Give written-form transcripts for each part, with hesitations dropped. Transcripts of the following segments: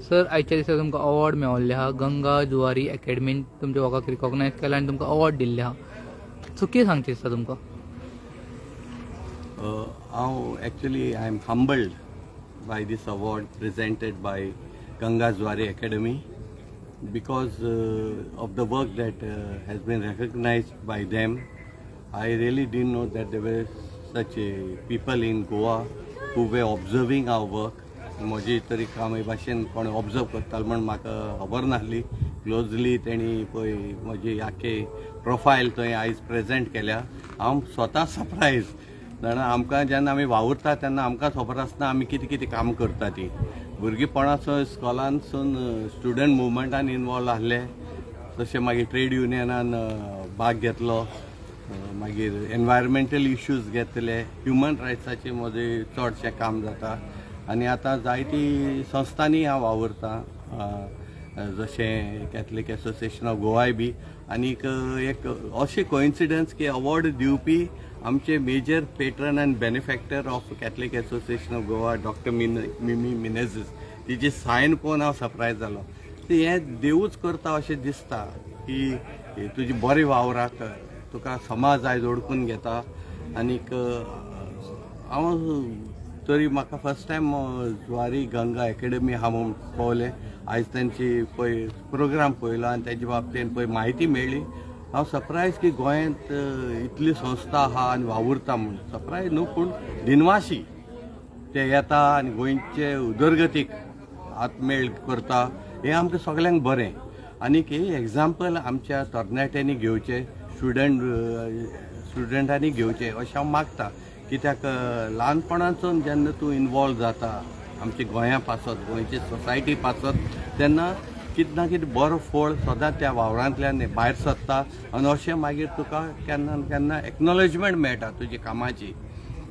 Sir आयच्या दिसा तुमकां अवॉर्ड मेळिल्ले आहा गंगा जुवारी अकॅडमीन तुमच्या वर्काक रिकॉग्नायज केला आनी तुमकां अवॉर्ड दिल्ले आहा सो कितें सांगचें दिसता तुमकां? हांव actually I am humbled by this award presented by Ganga Zuari academy because of the work that has been recognized by them. I really didn't know that there were such people in Goa who were observing our work. म्हजी तरी काम हे भाशेन कोण observe करतालो म्हण म्हाका खबर नासली. क्लोजली तेणी पळय म्हजी आख्खे प्रोफायल थंय आयज प्रेजेंट केल्या. हांव स्वता सरप्रायज जाणा आमकां जेन्ना आमी वावुरता तेन्ना आमकां खबर आसना आमी कितें कितें काम करता ती. भुरगेपणासून स्कॉलानसून स्टुडंट मुवमेंटान इनवॉल्व आसले तशें मागीर ट्रेड युनियनान भाग घेतलो मागीर एनवायरमेंटल इश्यूज घेतले ह्युमन रायट्साचें म्हजें चडशें काम जाता आनी आतां जायती संस्थांनी हांव वावुरता जशें कॅथलीक एसोसिएशन ऑफ गोवाय बी आनीक एक अशें कोइन्सिडन्स की अवॉर्ड दिवपी आमचे major patron and benefactor of Catholic association of Goa doctor Mimi Menezes तिची सायन पळोवन हांव सरप्रायज जालो. हें देवूच करता अशें दिसता की तुजी बरें वावराक तुका समाज आयज ओळखून घेता आनीक हांव तरी म्हाका first time Zuari Ganga academy आहा म्हूण पळोवलें आयज तांची पळय प्रोग्राम पळयलो आनी ताचे बाबतींत पळय म्हायती मेळ्ळी. हांव सरप्रायज की गोंयांत इतली संस्था आहा आनी वावुरता म्हूण सरप्रायज न्हू पूण दिनवाशी ते येता आनी गोंयचे उदरगतीक हातमेळ करता हें आमकां सगल्यांक बरें. आनीक हे एग्जाम्पल आमच्या तरणाट्यांनी घेवचे स्टुडंटांनी घेवचे अशें हांव मागता. कित्याक ल्हानपणांसून जेन्ना तूं इनवॉल्व जाता आमच्या गोंया पासत गोंयचे सोसायटी पासत तेन्ना कितें ना कितें बरो फळ सदांच त्या वावरांतल्यान भायर सरता आनी अशें मागीर तुका केन्ना केन्ना एक्नॉलेजमेंट मेळटा तुजी कामाची.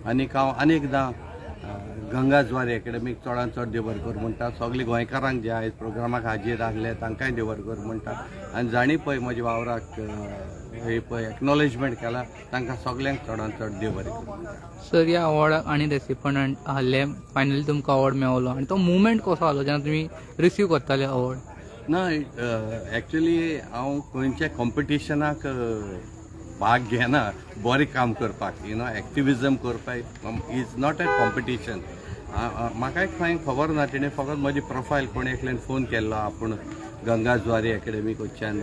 आनीक हांव अनेकदां गंगा जुवारी अकॅडमीक चडांत चड देव बरें कर म्हणटा. सगळीं गोंयकारांक जे आयज प्रोग्रामाक हाजीर आसले तांकांय देव बरें कर म्हणटा आनी जाणी पळय म्हज्या वावराक हे पळय एक्नॉलेजमेंट केला तांकां सगल्यांक चडांत चड देव बरें कर. सर ह्या अवॉर्डाक आनी रेसिपंट आहले फायनली तुमकां अवॉर्ड मेळलो आनी तो मुवमेंट कसो आसलो जेन्ना तुमी रिसीव करताले अवॉर्ड? ना एक्चुली हांव खंयच्या कॉम्पिटिशनाक भाग घेना बरें काम करपाक एक्टिविजम करपाक इज नॉट अ कॉम्पिटिशन. म्हाका खंय खबर ना तेणें फकत म्हजी प्रोफायल कोण एकल्यान फोन केल्लो आपूण गंगा जुवारी अकॅडमीक वयच्यान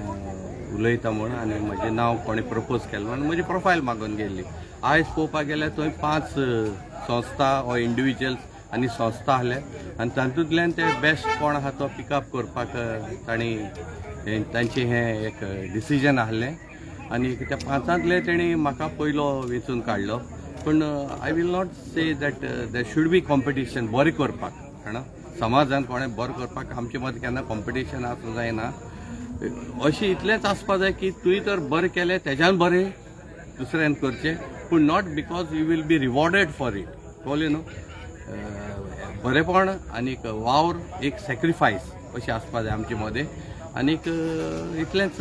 उलयता म्हूण आनी म्हजें नांव कोणें प्रपोज केल्लो आनी म्हजी प्रोफायल मागून गेल्ली. आयज पळोवपाक गेल्यार थंय 5 संस्था ओ इंडिविज्युअल्स आनी संस्था आहले आनी तातूंतल्यान ते बेस्ट कोण आहा तो पिकअप करपाक तांचें हें एक डिसिजन आहलें आनी त्या 5 तेणी म्हाका पयलो वेंचून काडलो. पूण I will not say that there should be competition बरें करपाक जाणा समाजान कोणें बरें करपाक आमचे मदें केन्ना कॉम्पिटिशन आसूं जायना. अशें इतलेंच आसपा जाय की तुवें तर बरें केलें तेज्यान बरें दुसऱ्यान करचें पूण not because you will be rewarded for it. कळ्ळें न्हू बरेपण आनीक वावर एक सॅक्रिफायस अशें आसपा जाय आमचे मदें. आनीक इतलेंच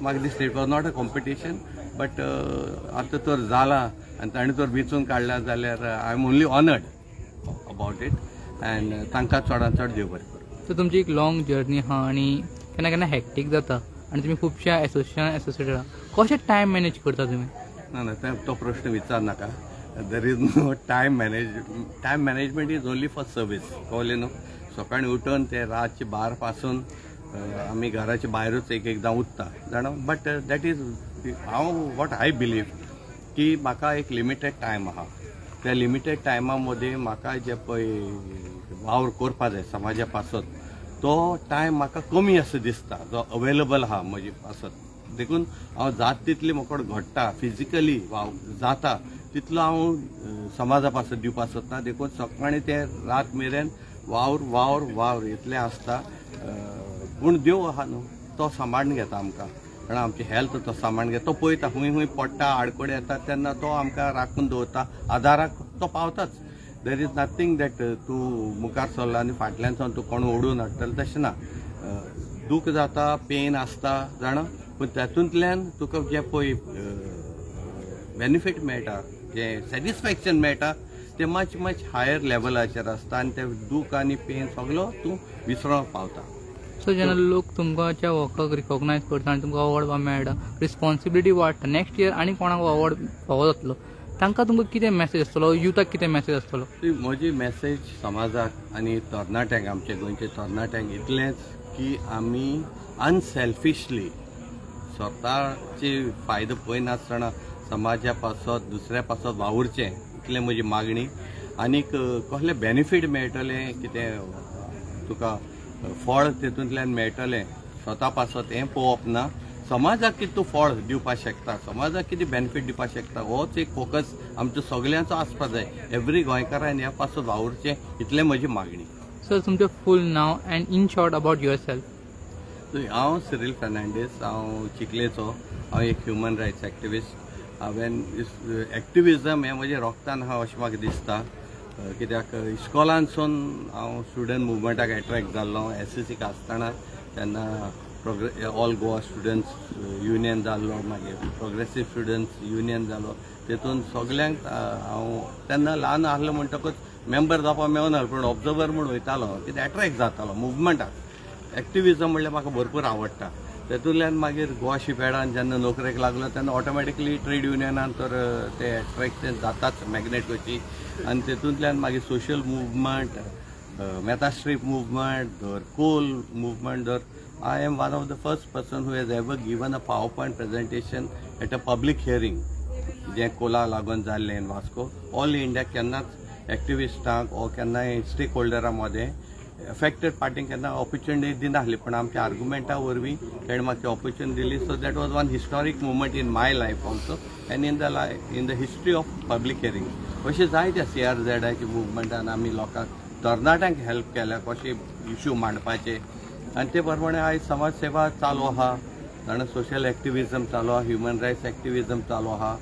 म्हाका दिसता it was not a competition but आतां तर जालां आनी ताणें तर वेंचून काडला जाल्यार I am only honoured about it and तांकां चडांत चड देव बरें करूं. सो तुमची एक लॉंग जर्नी आहा आनी केन्ना केन्ना हॅक्टीक जाता आनी तुमी खुबश्या एसोसिएटेड आहा कशें टायम मॅनेज करता तुमी? ना तो प्रश्न विचार नाका. There is no time management is only for service. कळ्ळें न्हू सकाळीं उठून ते रातचे 12 पासून आमी घराच्या भायरूच एकदां उठता जाणा. बट दॅट इज हांव वॉट आय बिलीव की म्हाका एक लिमिटेड टायम आहा. त्या लिमिटेड टायमा मदीं म्हाका जे पळय वावर करपा जाय समाजा पासत तो टायम म्हाका कमी असो दिसता जो अवेलेबल आहा म्हजे पासत. देखून हांव जाता तितली म्हाका घडटा फिजिकली वाव जाता तितलो हांव समाजा पासत दिवपाक सोदता. देखून सकाळीं ते रात मेरेन वावर इतलें आसता. पूण देव आहा न्हू तो सांबाळून घेता आमकां कारण आमची हेल्थ तो सांबाळून घेता. तो पळयता खूंय पडटा आडकोडे येता तेन्ना तो आमकां राखून दवरता आदाराक तो पावताच. देर इज नथींग दॅट तूं मुखार सरला आनी फाटल्यान सावन तूं कोण ओडून हाडटलो तशें ना. दूख जाता पेन आसता जाणा पूण तातूंतल्यान तुका जें पळय बेनिफीट मेळटा जें सॅटिस्फॅक्शन मेळटा ते मच हायर लेवलाचेर आसता आनी ते दूख आनी पेन सगळो तूं विसरोंक पावता. सो जेन्ना लोक तुमच्या वर्काक रिकॉग्नायज करता आनी तुमकां अवॉर्ड मेळटा, रिस्पॉन्सिबिलिटी वाडटा. नेक्स्ट इयर आनी कोणाक अवॉर्ड फावो जातलो, तांकां तुमकां कितें मॅसेज आसतलो, युथाक कितें मॅसेज आसतलो? म्हजी मॅसेज समाजाक आनी तरणाट्यांक, आमचे गोंयचे तरणाट्यांक इतलेंच की आमी अनसेल्फिशली स्वताचे फायदो पळयनासतना समाजा पासत दुसऱ्या पासत वावुरचें, इतलें म्हजी मागणी. आनीक कसलें बेनिफीट मेळटलें, कितें तुका फळ तेतूंतल्यान मेळटलें स्वता पासत हें पळोवप ना. समाजाक कितें तूं फळ दिवपाक शकता, समाजाक कितें बेनिफीट दिवपाक शकता, होच एक फोकस आमचो सगळ्यांचो आसपाक जाय. एवरी गोंयकारान ह्या पासत वावुरचें, इतलें म्हजी मागणी. सर, तुमचें फूल नांव and in short about your self. हांव सिरील फर्नांडीस, हांव चिखलेचो. हांव एक ह्युमन रायट्स एक्टिविस्ट. हांवें एक्टिविजम हें म्हज्या रोगतान आहा अशें म्हाका दिसता. कित्याक इस्कॉलानसून हांव स्टुडंट मुवमेंटाक एट्रॅक्ट जाल्लो. SSCक आसतना तेन्ना ऑल गोवा स्टुडंट्स युनियन जाल्लो, मागीर प्रोग्रेसीव स्टुडंट्स युनियन जालो. तेतून सगल्यांक हांव तेन्ना ल्हान आहलो म्हणटकूच मेंबर जावपाक मेळना, पूण ऑब्जर्वर म्हूण वयतालो, कितें एट्रॅक्ट जातालो मुवमेंटाक. एक्टिविजम म्हणल्यार म्हाका भरपूर आवडटा. तेतूंतल्यान मागीर गोवा शिपयार्डान जेन्ना नोकरेक लागलो तेन्ना ऑटोमॅटिकली ट्रेड युनियनान तर ते एट्रॅक्शन जाताच मॅग्नेट वयची. आनी तेतूंतल्यान मागीर सोशल मुवमेंट, मेथा स्ट्रीप मुवमेंट धर, कोल मुवमेंट धर. I am one of the first person who has ever given a PowerPoint presentation at a public hearing जे कोला लागून जाल्लें इन वास्को. ऑल इंडिया केन्नाच एक्टिविस्टांक ओ केन्नाय स्टेक होल्डरां मदें अफेक्टेड पार्टींक केन्ना ऑपॉर्च्युनिटी दिनासली, पूण आमच्या आर्ग्युमेंटा वरवीं ताणें म्हाका ऑपॉर्च्युनिटी दिली. So that was one historic movement in my life also and in the history of public hearing. अशें जायत्या CRZची मुवमेंटान आमी लोकांक तरणाट्यांक हेल्प केल्या, कशे इश्यू मांडपाचे. आनी ते प्रमाणे आयज समाज सेवा चालू आहा, ताणें सोशल एक्टिविजम चालू आहा, ह्युमन रायट्स एक्टिविजम चालू आहा.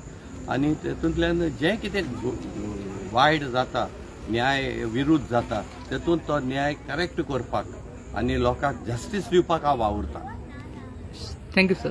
आनी तेतूंतल्यान जें कितें वायट जाता, न्याय विरुद्ध जाता, तेतूंत तो न्याय करेक्ट करपाक आनी लोकांक जस्टीस दिवपाक हांव वावुरतां. Thank you sir.